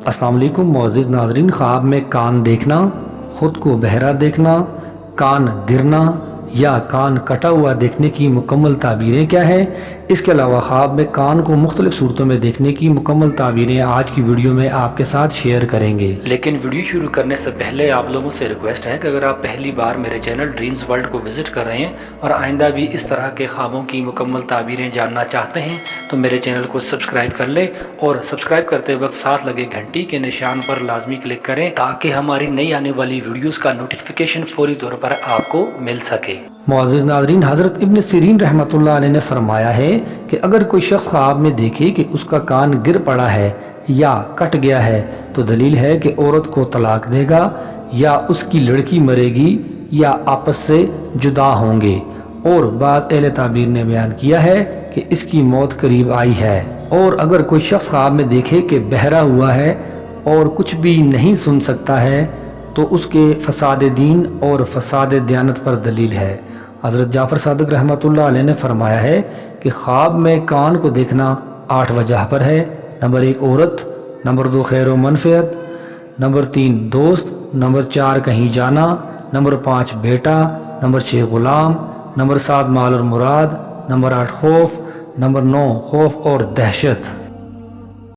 अस्सलाम वालेकुम मुअज़्ज़िज़ नाज़रीन। ख्वाब में कान देखना, ख़ुद को बहरा देखना, कान गिरना या कान कटा हुआ देखने की मुकम्मल ताबीरें क्या है। इसके अलावा ख्वाब में कान को मुख्तलिफ सूरतों में देखने की मुकम्मल ताबीरें आज की वीडियो में आपके साथ शेयर करेंगे। लेकिन वीडियो शुरू करने से पहले आप लोगों से रिक्वेस्ट है कि अगर आप पहली बार मेरे चैनल ड्रीम्स वर्ल्ड को विज़िट कर रहे हैं और आइंदा भी इस तरह के ख्वाबों की मुकम्मल ताबीरें जानना चाहते हैं तो मेरे चैनल को सब्सक्राइब कर ले और सब्सक्राइब करते वक्त साथ लगे घंटी के निशान पर लाजमी क्लिक करें ताकि हमारी नई आने वाली वीडियोस का नोटिफिकेशन फौरी तौर पर आपको मिल सके। मुअज़्ज़िज़ नाज़रीन, हज़रत इब्न सीरीन रहमतुल्लाह अलैह ने फरमाया है कि अगर कोई शख्स ख्वाब में देखे कि उसका कान गिर पड़ा है या कट गया है तो दलील है कि औरत को तलाक देगा या उसकी लड़की मरेगी या आपस से जुदा होंगे। और बाज़ अहले ताबीर ने बयान किया है कि इसकी मौत करीब आई है। और अगर कोई शख्स ख्वाब में देखे कि बहरा हुआ है और कुछ भी नहीं सुन सकता है तो उसके फसाद दीन और फसाद दियानत पर दलील है। हज़रत जाफ़र सादिक रहमतुल्लाह अलैह ने फरमाया है कि ख्वाब में कान को देखना 8 वजह पर है। नंबर 1 औरत, नंबर 2 खैर व मनफ़ियत, नंबर 3 दोस्त, नंबर 4 कहीं जाना, नंबर 5 बेटा, नंबर 6 ग़ुलाम, नंबर 7 माल और मुराद, नंबर 8 खौफ, नंबर 9 खौफ और दहशत।